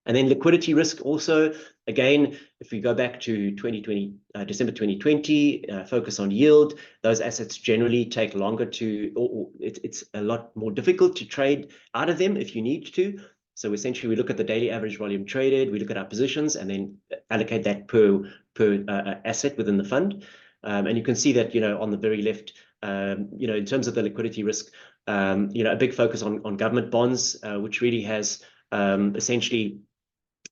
And then liquidity risk also, again, if we go back to December 2020, focus on yield, those assets generally take longer it's a lot more difficult to trade out of them if you need to. So essentially, we look at the daily average volume traded, we look at our positions, and then allocate that per asset within the fund. And you can see that, on the very left, in terms of the liquidity risk, a big focus on government bonds, which really has essentially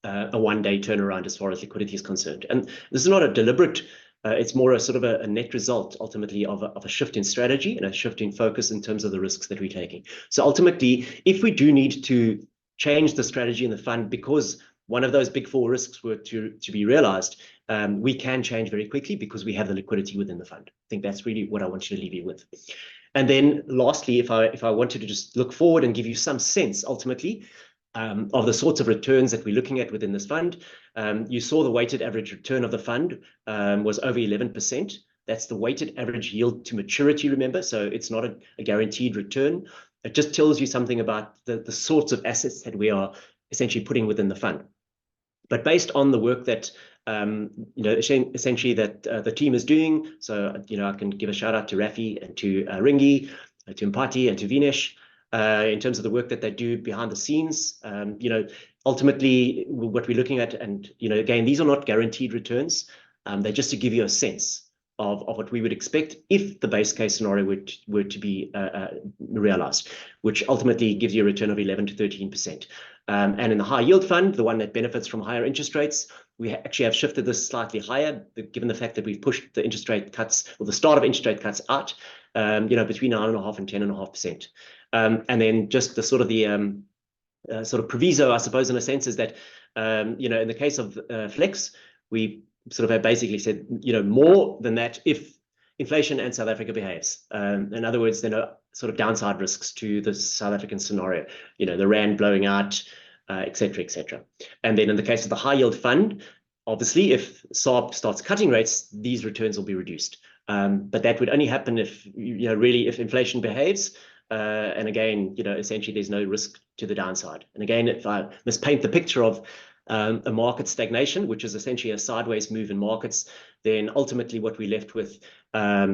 a one-day turnaround as far as liquidity is concerned. And this is not a deliberate, it's more a sort of a net result ultimately of a shift in strategy and a shift in focus in terms of the risks that we're taking. So ultimately, if we do need to change the strategy in the fund because one of those big four risks were to be realized, we can change very quickly because we have the liquidity within the fund. I think that's really what I want you to leave you with. And then lastly, if I wanted to just look forward and give you some sense ultimately of the sorts of returns that we're looking at within this fund, you saw the weighted average return of the fund was over 11%. That's the weighted average yield to maturity, remember, so it's not a guaranteed return. It just tells you something about the sorts of assets that we are essentially putting within the fund. But based on the work that essentially that the team is doing, so I can give a shout out to Rafi and to Ringi, to Mpati and to Vinesh, in terms of the work that they do behind the scenes. Ultimately what we're looking at, and again, these are not guaranteed returns. They're just to give you a sense of what we would expect if the base case scenario were to be realized, which ultimately gives you a return of 11 to 13%. And in the high yield fund, the one that benefits from higher interest rates, we actually have shifted this slightly higher, given the fact that we've pushed the interest rate cuts, or the start of interest rate cuts out, between 9.5% and 10.5%. And then just the sort of proviso, I suppose, in a sense, is that, in the case of Flex, we sort of have basically said, more than that if inflation and South Africa behaves. In other words, there are sort of downside risks to the South African scenario, the rand blowing out, et cetera, et cetera. And then in the case of the high yield fund, obviously, if SARB starts cutting rates, these returns will be reduced. But that would only happen if, really, if inflation behaves. And again, essentially there's no risk to the downside. And again, if I must paint the picture of a market stagnation, which is essentially a sideways move in markets, then ultimately what we're left with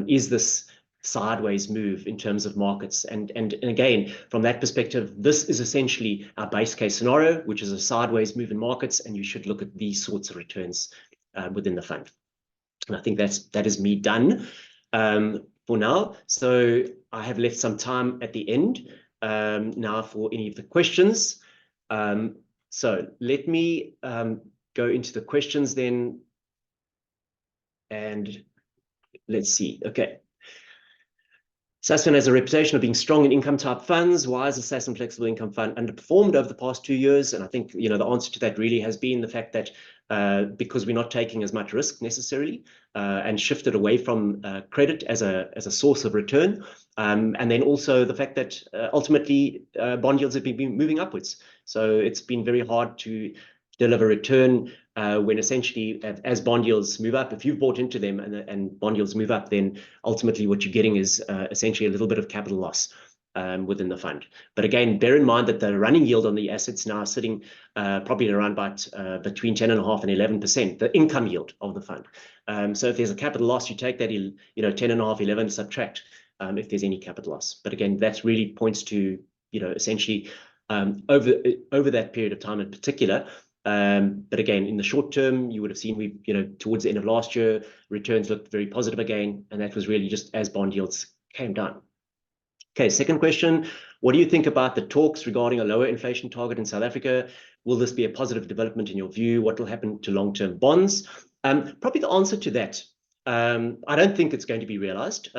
is this sideways move in terms of markets. And again, from that perspective, this is essentially our base case scenario, which is a sideways move in markets, and you should look at these sorts of returns within the fund. And I think that is me done for now. So I have left some time at the end now for any of the questions. So let me go into the questions then. And let's see. Okay. Sasfin has a reputation of being strong in income type funds. Why has the Sasfin Flexible Income Fund underperformed over the past 2 years? And I think, the answer to that really has been the fact that because we're not taking as much risk necessarily, and shifted away from credit as a source of return. And then also the fact that ultimately bond yields have been moving upwards. So it's been very hard to deliver return when essentially as bond yields move up. If you've bought into them and bond yields move up, then ultimately what you're getting is essentially a little bit of capital loss within the fund. But again, bear in mind that the running yield on the assets now sitting probably around about between 10.5% and 11%, the income yield of the fund. So if there's a capital loss, you take that, 10.5, 11, subtract if there's any capital loss. But again, that really points to, essentially over that period of time in particular. But again, in the short term, you would have seen towards the end of last year, returns looked very positive again, and that was really just as bond yields came down. Okay, second question. What do you think about the talks regarding a lower inflation target in South Africa? Will this be a positive development in your view? What will happen to long-term bonds? Probably the answer to that, I don't think it's going to be realized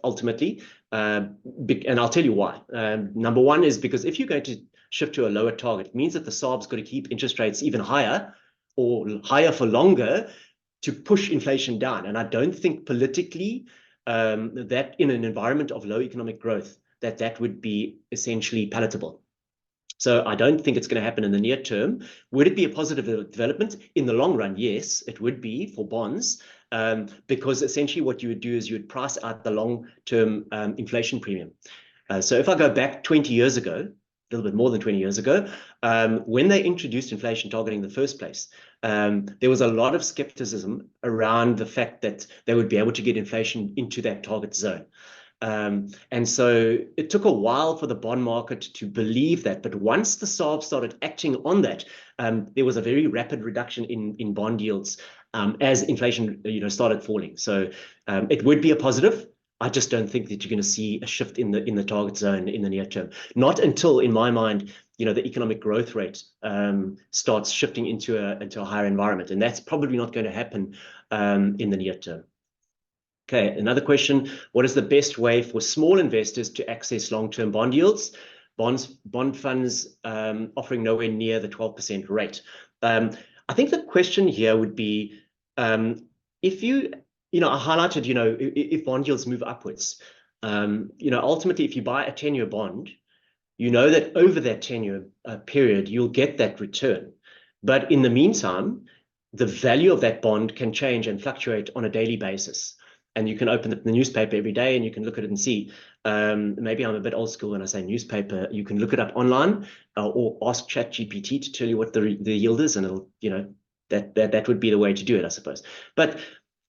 ultimately, and I'll tell you why. Number one is because if you're going to shift to a lower target, it means that the SARB's got to keep interest rates even higher or higher for longer to push inflation down. And I don't think politically that in an environment of low economic growth, that would be essentially palatable. So I don't think it's going to happen in the near term. Would it be a positive development? In the long run, yes, it would be for bonds, because essentially what you would do is you would price out the long-term inflation premium. So if I go back 20 years ago, a little bit more than 20 years ago, when they introduced inflation targeting in the first place, there was a lot of skepticism around the fact that they would be able to get inflation into that target zone. And so it took a while for the bond market to believe that. But once the SARB started acting on that, there was a very rapid reduction in bond yields as inflation started falling. So it would be a positive. I just don't think that you're going to see a shift in the target zone in the near term. Not until, in my mind, the economic growth rate starts shifting into a higher environment, and that's probably not going to happen in the near term. Okay, another question: what is the best way for small investors to access long-term bond yields? Bond funds offering nowhere near the 12% rate. I think the question here would be if you. I highlighted, if bond yields move upwards, ultimately, if you buy a 10-year bond, that over that 10-year period, you'll get that return. But in the meantime, the value of that bond can change and fluctuate on a daily basis. And you can open the newspaper every day and you can look at it and see. Maybe I'm a bit old school when I say newspaper. You can look it up online or ask ChatGPT to tell you what the yield is, and it'll, that would be the way to do it, I suppose. But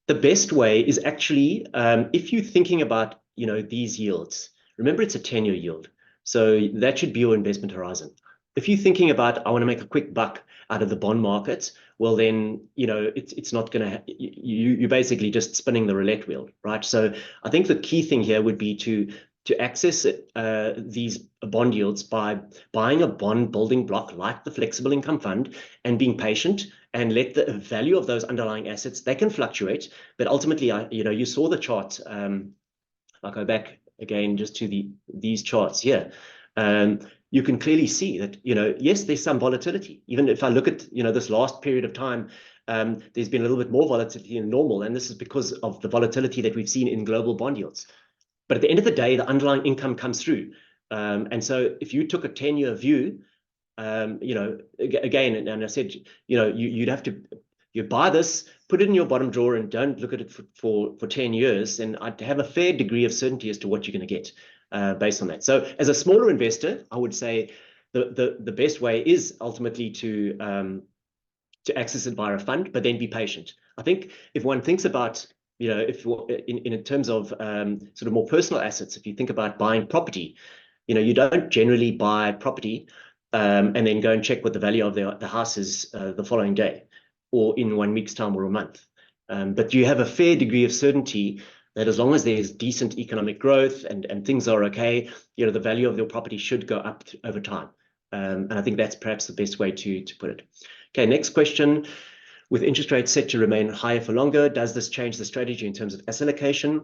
the best way is actually, if you're thinking about, these yields, remember it's a 10-year yield. So that should be your investment horizon. If you're thinking about, I want to make a quick buck out of the bond market, well, then, it's not going to, you're basically just spinning the roulette wheel, right? So I think the key thing here would be to access these bond yields by buying a bond building block like the Flexible Income Fund and being patient and let the value of those underlying assets, they can fluctuate. But ultimately, you saw the chart. I'll go back again just to these charts here. You can clearly see that, yes, there's some volatility. Even if I look at, this last period of time, there's been a little bit more volatility than normal. And this is because of the volatility that we've seen in global bond yields. But at the end of the day, the underlying income comes through. And so if you took a 10-year view, again, and I said, you'd have to, you buy this, put it in your bottom drawer and don't look at it for 10 years. And I'd have a fair degree of certainty as to what you're going to get based on that. So as a smaller investor, I would say the best way is ultimately to access it via a fund, but then be patient. I think if one thinks about, if in terms of sort of more personal assets, if you think about buying property, you don't generally buy property and then go and check what the value of the house is the following day or in 1 week's time or a month. But you have a fair degree of certainty that as long as there's decent economic growth and things are okay, the value of your property should go up over time. And I think that's perhaps the best way to put it. Okay, next question. With interest rates set to remain higher for longer, does this change the strategy in terms of asset allocation?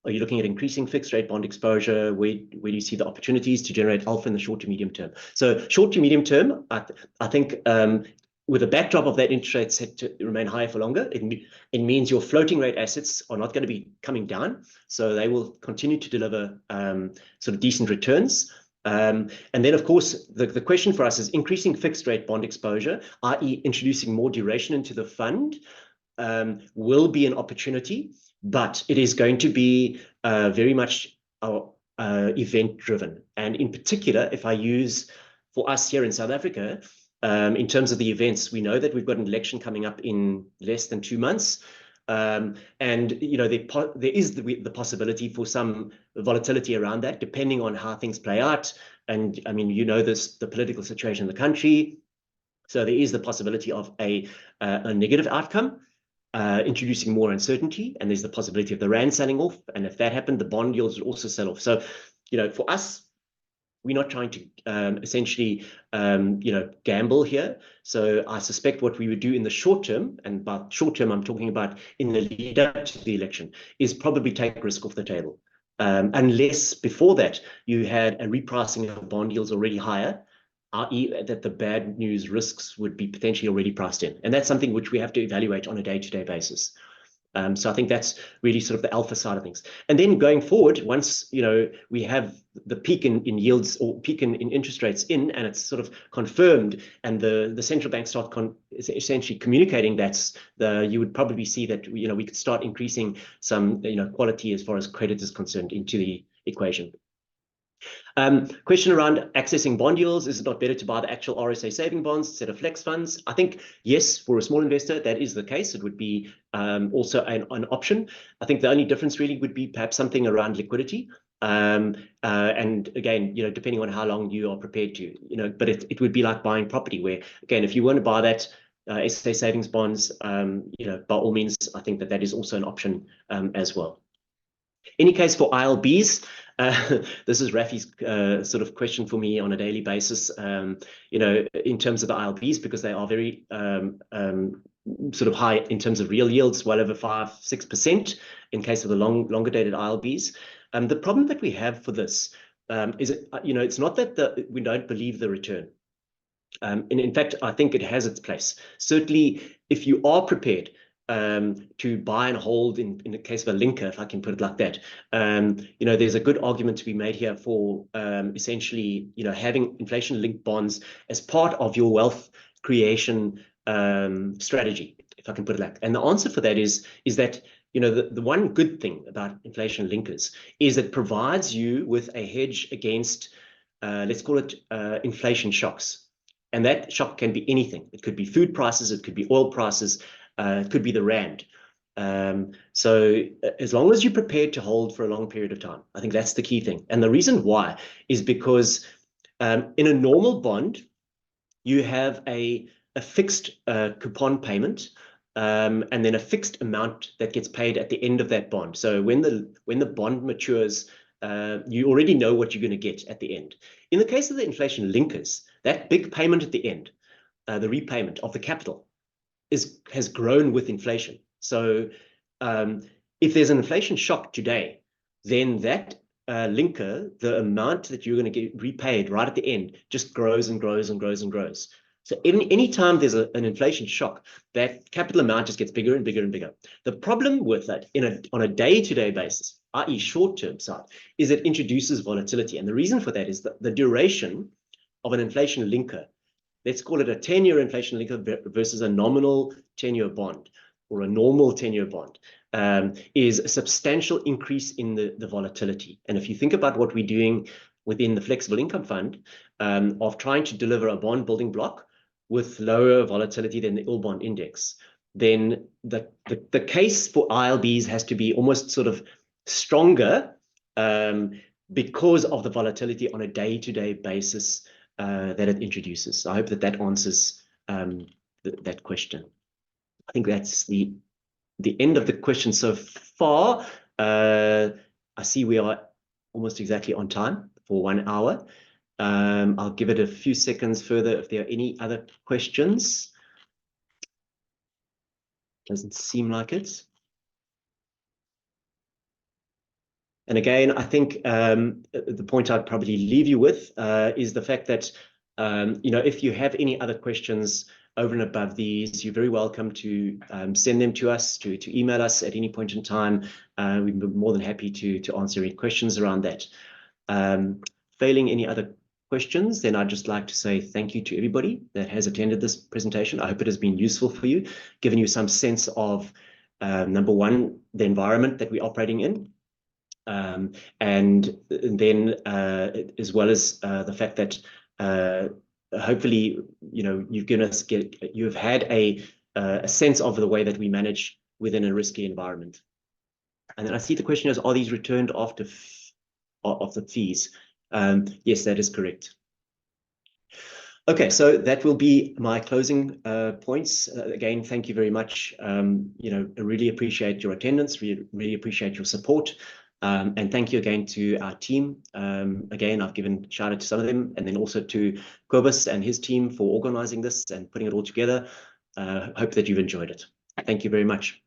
Are you looking at increasing fixed rate bond exposure? Where do you see the opportunities to generate alpha in the short to medium term? So short to medium term, I think with a backdrop of that interest rate set to remain higher for longer, it means your floating rate assets are not going to be coming down. So they will continue to deliver sort of decent returns. And then, of course, the question for us is increasing fixed rate bond exposure, i.e. introducing more duration into the fund, will be an opportunity, but it is going to be very much event driven. And in particular, if I use for us here in South Africa, in terms of the events, we know that we've got an election coming up in less than 2 months. And there is the possibility for some volatility around that, depending on how things play out. And I mean, the political situation in the country. So there is the possibility of a negative outcome, introducing more uncertainty, and there's the possibility of the rand selling off. And if that happened, the bond yields would also sell off. So, for us, we're not trying to essentially, gamble here. So I suspect what we would do in the short term, and by short term, I'm talking about in the lead up to the election, is probably take risk off the table. Unless before that you had a repricing of bond yields already higher, i.e. that the bad news risks would be potentially already priced in. And that's something which we have to evaluate on a day-to-day basis. So I think that's really sort of the alpha side of things. And then going forward, once we have the peak in yields or peak in interest rates in, and it's sort of confirmed, and the central bank start essentially communicating you would probably see that we could start increasing some quality as far as credit is concerned into the equation. Question around accessing bond yields. Is it not better to buy the actual RSA saving bonds instead of flex funds? I think, yes, for a small investor, that is the case. It would be also an option. I think the only difference really would be perhaps something around liquidity. And again, depending on how long you are prepared to, but it would be like buying property where, again, if you want to buy that SA savings bonds, by all means, I think that is also an option as well. Any case for ILBs? This is Rafi's sort of question for me on a daily basis, in terms of the ILBs, because they are very sort of high in terms of real yields, well over 5-6% in case of the longer dated ILBs. The problem that we have for this is, it's not that we don't believe the return. And in fact, I think it has its place. Certainly, if you are prepared to buy and hold in the case of a linker, if I can put it like that, there's a good argument to be made here for essentially, having inflation-linked bonds as part of your wealth creation strategy, if I can put it like that. And the answer for that is that the one good thing about inflation linkers is it provides you with a hedge against, let's call it inflation shocks. And that shock can be anything. It could be food prices, it could be oil prices, it could be the rand. So as long as you're prepared to hold for a long period of time, I think that's the key thing. And the reason why is because in a normal bond, you have a fixed coupon payment, and then a fixed amount that gets paid at the end of that bond. So when the bond matures, you already know what you're going to get at the end. In the case of the inflation linkers, that big payment at the end, the repayment of the capital, has grown with inflation. So if there's an inflation shock today, then that linker, the amount that you're going to get repaid right at the end, just grows and grows and grows and grows. So anytime there's an inflation shock, that capital amount just gets bigger and bigger and bigger. The problem with that on a day-to-day basis, i.e. short-term side, is it introduces volatility. And the reason for that is that the duration of an inflation linker, let's call it a 10-year inflation linker versus a nominal 10-year bond or a normal 10-year bond, is a substantial increase in the volatility. And if you think about what we're doing within the flexible income fund, of trying to deliver a bond building block with lower volatility than the IL bond index, then the case for ILBs has to be almost sort of stronger because of the volatility on a day-to-day basis that it introduces. So I hope that answers that question. I think that's the end of the question so far. I see we are almost exactly on time for 1 hour. I'll give it a few seconds further if there are any other questions. Doesn't seem like it. And again, I think the point I'd probably leave you with is the fact that, if you have any other questions, over and above these, you're very welcome to send them to us, to email us at any point in time. We'd be more than happy to answer any questions around that. Failing any other questions, then I'd just like to say thank you to everybody that has attended this presentation. I hope it has been useful for you, given you some sense of, number one, the environment that we're operating in, and then as well as the fact that hopefully, you've had a sense of the way that we manage within a risky environment. And then I see the question is, are these returned after of the fees? Yes, that is correct. Okay, so that will be my closing points. Again, thank you very much. I really appreciate your attendance, really appreciate your support. And thank you again to our team. Again, I've given shout out to some of them, and then also to Kobus and his team for organizing this and putting it all together. Hope that you've enjoyed it. Thank you very much.